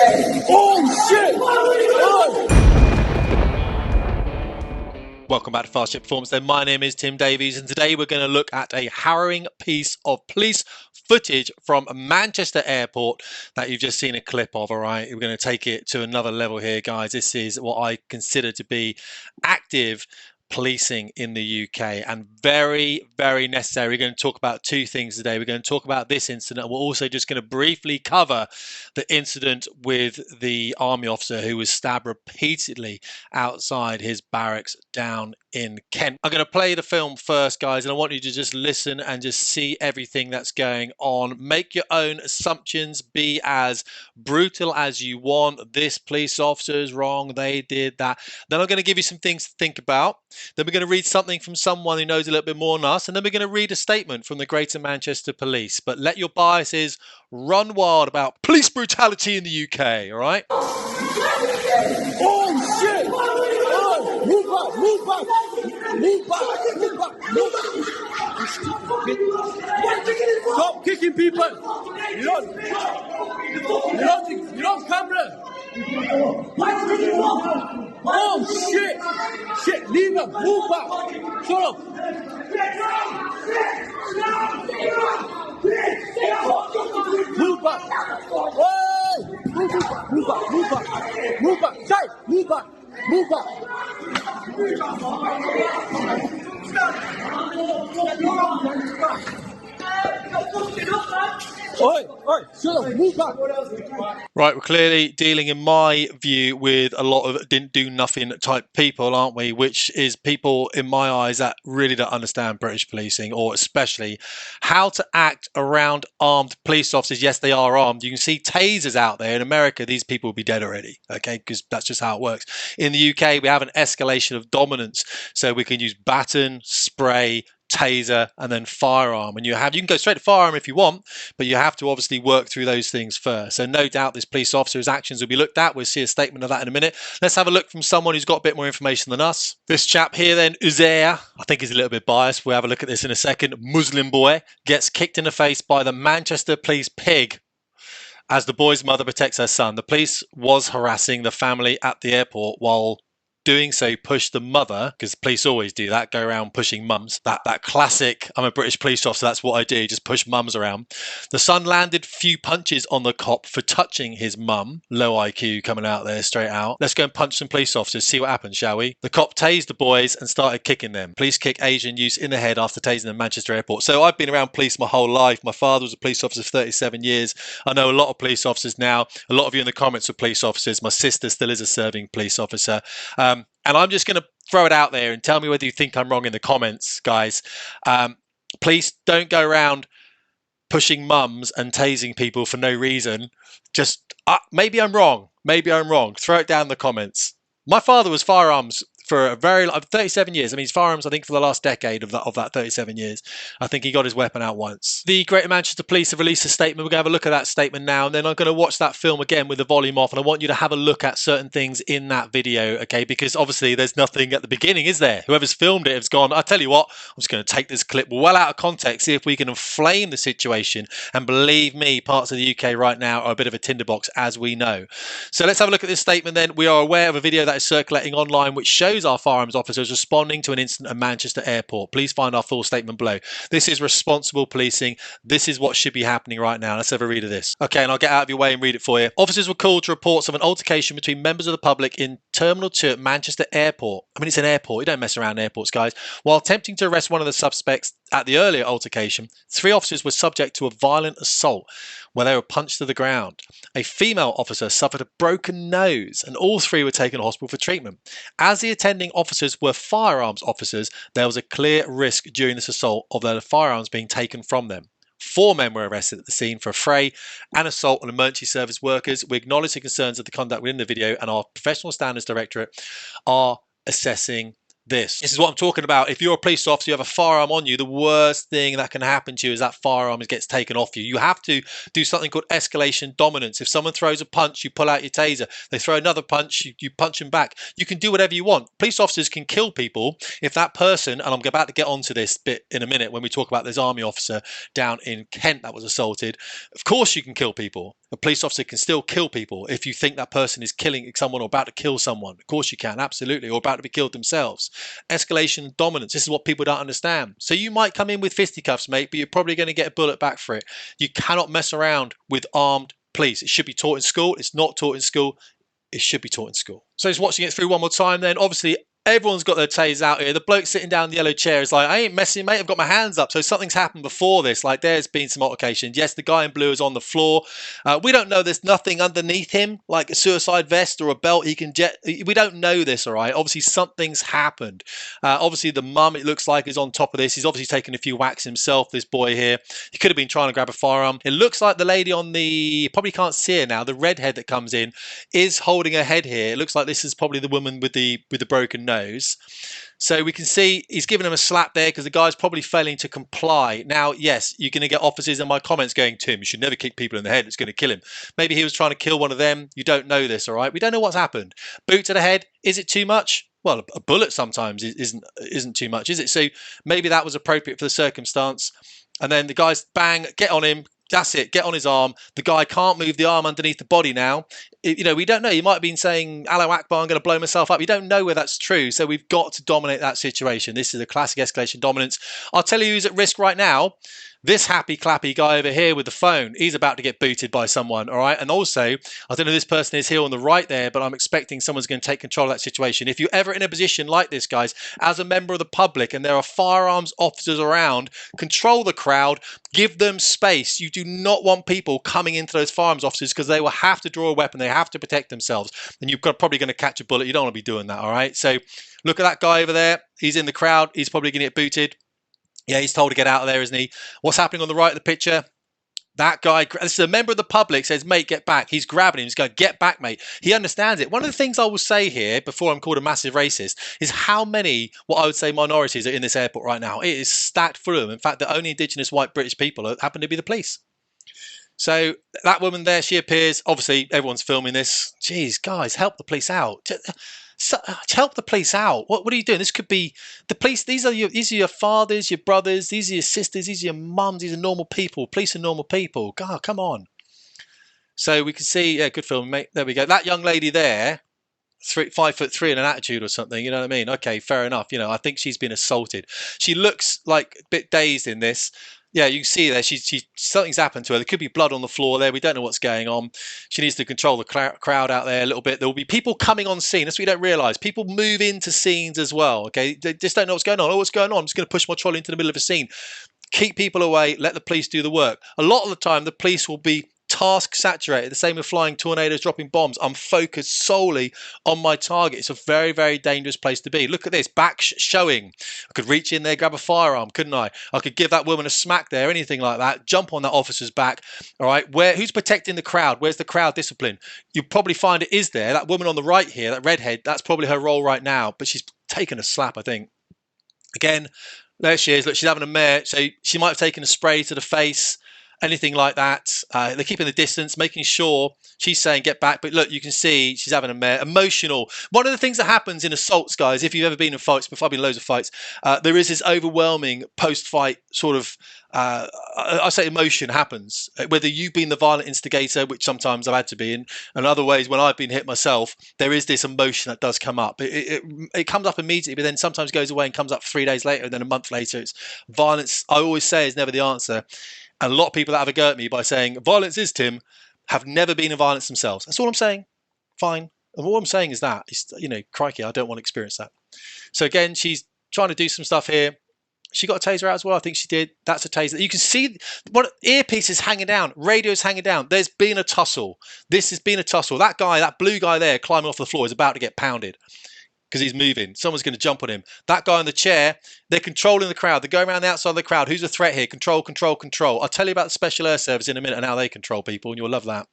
Oh shit! Oh. Welcome back to Fast Jet Performance. My name is Tim Davies, and today we're going to look at a harrowing piece of police footage from Manchester Airport that you've just seen a clip of. All right, we're going to take it to another level here, guys. This is what I consider to be active policing in the UK, and very, very necessary. We're going to talk about two things today. We're going to talk about this incident, and we're also just going to briefly cover the incident with the army officer who was stabbed repeatedly outside his barracks down in Kent. I'm going to play the film first, guys, and I want you to just listen and just see everything that's going on. Make your own assumptions. Be as brutal as you want. This police officer is wrong. They did that. Then I'm going to give you some things to think about. Then we're going to read something from someone who knows a little bit more than us. And then we're going to read a statement from the Greater Manchester Police. But let your biases run wild about police brutality in the UK, all right? Oh shit! Oh, move back! Move back! Move back! Move back! Move back! Stop kicking people! You don't camera! Oh shit! Shit! Leave them! Move back! Shut up! Move back! Hey! Move back! Move back! Move back! Move back! Side! Move back! Move back! Oi! Oi! Shut up! Move back! Right, we're clearly dealing, in my view, with a lot of didn't do nothing type people, aren't we? Which is people, in my eyes, that really don't understand British policing, or especially how to act around armed police officers. Yes, they are armed. You can see tasers out there. In America, these people will be dead already, okay? Because that's just how it works. In the UK, we have an escalation of dominance. So we can use baton, spray, taser, and then firearm. And you can go straight to firearm if you want, but you have to obviously work through those things first. So no doubt this police officer's actions will be looked at. We'll see a statement of that in a minute. Let's have a look from someone who's got a bit more information than us. This chap here then, Uzair, I think he's a little bit biased. We'll have a look at this in a second. Muslim boy gets kicked in the face by the Manchester police pig as the boy's mother protects her son. The police was harassing the family at the airport while doing so pushed the mother, because police always do that, go around pushing mums. That classic, I'm a British police officer, that's what I do, just push mums around. The son landed few punches on the cop for touching his mum. Low IQ coming out there straight out. Let's go and punch some police officers, see what happens, shall we? The cop tased the boys and started kicking them. Police kick Asian youth in the head after tasing them at Manchester Airport. So I've been around police my whole life. My father was a police officer for 37 years. I know a lot of police officers now. A lot of you in the comments are police officers. My sister still is a serving police officer. And I'm just going to throw it out there and tell me whether you think I'm wrong in the comments, guys. Please don't go around pushing mums and tasing people for no reason. Just, maybe I'm wrong. Maybe I'm wrong. Throw it down in the comments. My father was firearms for a very 37 years. I mean, he's firearms, I think, for the last decade of that 37 years. I think he got his weapon out once. The Greater Manchester Police have released a statement. We're going to have a look at that statement now, and then I'm going to watch that film again with the volume off, and I want you to have a look at certain things in that video, okay? Because obviously there's nothing at the beginning, is there? Whoever's filmed it has gone, I tell you what, I'm just going to take this clip well out of context, see if we can inflame the situation, and believe me, parts of the UK right now are a bit of a tinderbox, as we know. So let's have a look at this statement then. We are aware of a video that is circulating online which shows our firearms officers responding to an incident at Manchester Airport. Please find our full statement below. This is responsible policing. This is what should be happening right now. Let's have a read of this. Okay, and I'll get out of your way and read it for you. Officers were called to reports of an altercation between members of the public in Terminal 2 at Manchester Airport. I mean, it's an airport. You don't mess around airports, guys. While attempting to arrest one of the suspects at the earlier altercation, 3 officers were subject to a violent assault where they were punched to the ground. A female officer suffered a broken nose, and all 3 were taken to hospital for treatment. As the attending officers were firearms officers, there was a clear risk during this assault of their firearms being taken from them. 4 men were arrested at the scene for a fray and assault on emergency service workers. We acknowledge the concerns of the conduct within the video, and our Professional Standards Directorate are assessing this. This is what I'm talking about. If you're a police officer, you have a firearm on you, the worst thing that can happen to you is that firearm gets taken off you. You have to do something called escalation dominance. If someone throws a punch, you pull out your taser. They throw another punch, you punch them back. You can do whatever you want. Police officers can kill people if that person, and I'm about to get onto this bit in a minute when we talk about this army officer down in Kent that was assaulted. Of course you can kill people. A police officer can still kill people if you think that person is killing someone or about to kill someone. Of course you can, absolutely, or about to be killed themselves. Escalation and dominance, this is what people don't understand. So you might come in with fisticuffs, mate, but you're probably going to get a bullet back for it. You cannot mess around with armed police. It should be taught in school. It's not taught in school. It should be taught in school. So just watching it through one more time then, obviously everyone's got their tasers out here. The bloke sitting down in the yellow chair is like, I ain't messing, mate. I've got my hands up. So something's happened before this. Like there's been some altercations. Yes, the guy in blue is on the floor. We don't know there's nothing underneath him, like a suicide vest or a belt he can jet. We don't know this, all right? Obviously something's happened. Obviously the mum, it looks like, is on top of this. He's obviously taken a few whacks himself, this boy here. He could have been trying to grab a firearm. It looks like the lady on the, probably can't see her now, the redhead that comes in is holding her head here. It looks like this is probably the woman with the broken nose. So we can see he's giving him a slap there because the guy's probably failing to comply. Now, yes, you're going to get officers in my comments going, Tim, you should never kick people in the head. It's going to kill him. Maybe he was trying to kill one of them. You don't know this, all right? We don't know what's happened. Boot to the head. Is it too much? Well, a bullet sometimes isn't too much, is it? So maybe that was appropriate for the circumstance. And then the guys, bang, get on him. That's it. Get on his arm. The guy can't move the arm underneath the body now. You know, we don't know. He might have been saying, Allahu Akbar, I'm going to blow myself up. You don't know where that's true. So we've got to dominate that situation. This is a classic escalation dominance. I'll tell you who's at risk right now. This happy clappy guy over here with the phone, he's about to get booted by someone, all right? And also, I don't know who this person is here on the right there, but I'm expecting someone's going to take control of that situation. If you're ever in a position like this, guys, as a member of the public and there are firearms officers around, control the crowd, give them space. You do not want people coming into those firearms officers because they will have to draw a weapon. They have to protect themselves. And you're probably going to catch a bullet. You don't want to be doing that, all right? So look at that guy over there. He's in the crowd. He's probably going to get booted. Yeah, he's told to get out of there, isn't he? What's happening on the right of the picture? That guy, this is a member of the public, says, mate, get back. He's grabbing him. He's going, get back, mate. He understands it. One of the things I will say here, before I'm called a massive racist, is how many, what I would say, minorities are in this airport right now. It is stacked full of them. In fact, the only indigenous white British people happen to be the police. So that woman there, she appears. Obviously, everyone's filming this. Jeez, guys, help the police out. Help the police out. What are you doing? This could be the police. These are your fathers, your brothers. These are your sisters. These are your mums. These are normal people. Police are normal people. God, come on. So we can see, yeah, good film, mate. There we go. That young lady there, 5'3" and an attitude or something. You know what I mean? Okay, fair enough. You know, I think she's been assaulted. She looks like a bit dazed in this. Yeah, you can see there, something's happened to her. There could be blood on the floor there. We don't know what's going on. She needs to control the crowd out there a little bit. There will be people coming on scene. That's what we don't realise. People move into scenes as well, okay? They just don't know what's going on. Oh, what's going on? I'm just going to push my trolley into the middle of a scene. Keep people away. Let the police do the work. A lot of the time, the police will be task saturated. The same with flying tornadoes, dropping bombs. I'm focused solely on my target. It's a very, very dangerous place to be. Look at this, back showing. I could reach in there, grab a firearm, couldn't I? I could give that woman a smack there, anything like that. Jump on that officer's back. All right, who's protecting the crowd? Where's the crowd discipline? You'll probably find it is there. That woman on the right here, that redhead, that's probably her role right now. But she's taken a slap, I think. Again, there she is. Look, she's having a mare. So she might have taken a spray to the face. Anything like that. They're keeping the distance, making sure she's saying get back. But look, you can see she's having a mare. Emotional. One of the things that happens in assaults, guys, if you've ever been in fights, before I've been in loads of fights, there is this overwhelming post-fight sort of, I say emotion happens. Whether you've been the violent instigator, which sometimes I've had to be in, and other ways when I've been hit myself, there is this emotion that does come up. It comes up immediately, but then sometimes goes away and comes up 3 days later, and then a month later. It's violence, I always say, is never the answer. And a lot of people that have a go at me by saying violence is Tim have never been in violence themselves. That's all I'm saying. Fine. And all I'm saying is that, you know, crikey, I don't want to experience that. So again, she's trying to do some stuff here. She got a taser out as well. I think she did. That's a taser. You can see what earpieces hanging down, radios hanging down. There's been a tussle. This has been a tussle. That guy, that blue guy there climbing off the floor is about to get pounded because he's moving. Someone's going to jump on him. That guy in the chair, they're controlling the crowd. They're going around the outside of the crowd. Who's the threat here? Control, control, control. I'll tell you about the Special Air Service in a minute and how they control people, and you'll love that.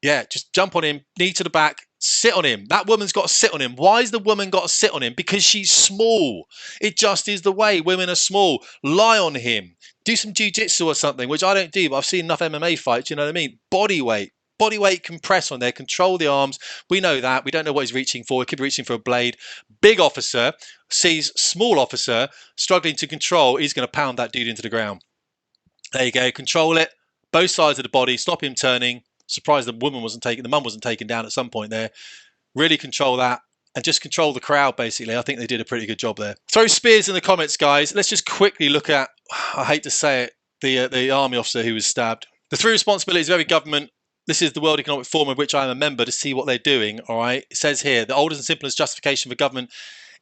Yeah, just jump on him, knee to the back, sit on him. That woman's got to sit on him. Why has the woman got to sit on him? Because she's small. It just is the way. Women are small. Lie on him. Do some jiu-jitsu or something, which I don't do, but I've seen enough MMA fights, you know what I mean? Body weight. Body weight compress on there, control the arms. We know that. We don't know what he's reaching for. He could be reaching for a blade. Big officer sees small officer struggling to control. He's going to pound that dude into the ground. There you go. Control it. both sides of the body, stop him turning. Surprised the mum wasn't taken down at some point there. Really control that and just control the crowd, basically. I think they did a pretty good job there. Throw spears in the comments, guys. Let's just quickly look at, I hate to say it, the army officer who was stabbed. The three responsibilities of every government. This is the World Economic Forum of which I am a member to see what they're doing, all right? It says here, the oldest and simplest justification for government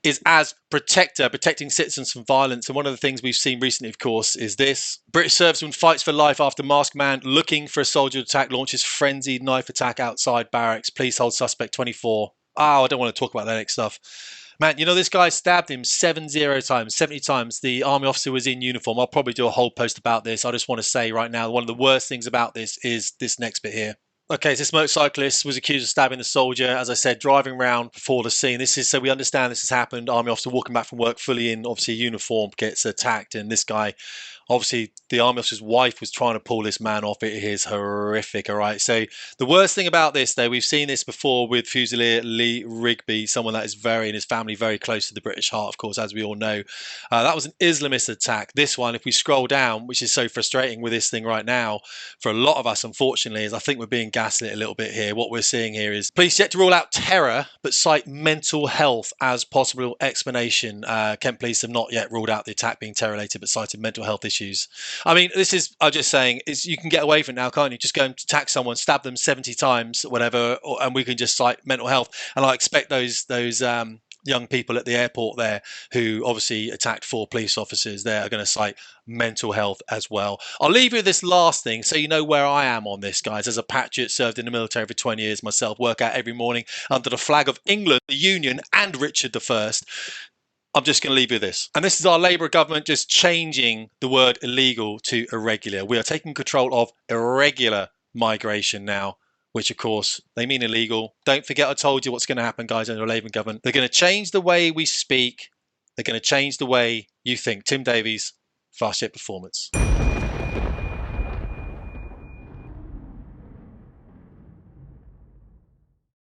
is as protector, protecting citizens from violence. And one of the things we've seen recently, of course, is this. British serviceman fights for life after masked man looking for a soldier attack launches frenzied knife attack outside barracks. Police hold suspect 24. Oh, I don't want to talk about that next stuff. Man, you know, this guy stabbed him 70 times. The army officer was in uniform. I'll probably do a whole post about this. I just want to say right now, one of the worst things about this is this next bit here. Okay, so this motorcyclist was accused of stabbing the soldier, as I said, driving around before the scene. This is, so we understand this has happened. Army officer walking back from work fully in, obviously, uniform, gets attacked. And this guy, obviously, the army officer's wife was trying to pull this man off. It is horrific, all right? So the worst thing about this, though, we've seen this before with Fusilier Lee Rigby, someone that is very, and his family, very close to the British heart, of course, as we all know. That was an Islamist attack. This one, if we scroll down, which is so frustrating with this thing right now, for a lot of us, unfortunately, is I think we're being gaslit a little bit here. What we're seeing here is police yet to rule out terror, but cite mental health as possible explanation. Kent police have not yet ruled out the attack being terror-related, but cited mental health issues. I mean, this is, I'm just saying, is you can get away from it now, can't you? Just go and attack someone, stab them 70 times, whatever, and we can just cite mental health. And I expect those young people at the airport there who obviously attacked 4 police officers there are going to cite mental health as well. I'll leave you with this last thing so you know where I am on this, guys. As a patriot, served in the military for 20 years myself, work out every morning under the flag of England, the Union, and Richard I. I'm just going to leave you with this. And this is our Labour government just changing the word illegal to irregular. We are taking control of irregular migration now, which of course they mean illegal. Don't forget I told you what's going to happen, guys, under a Labour government. They're going to change the way we speak. They're going to change the way you think. Tim Davies, Fast Jet Performance.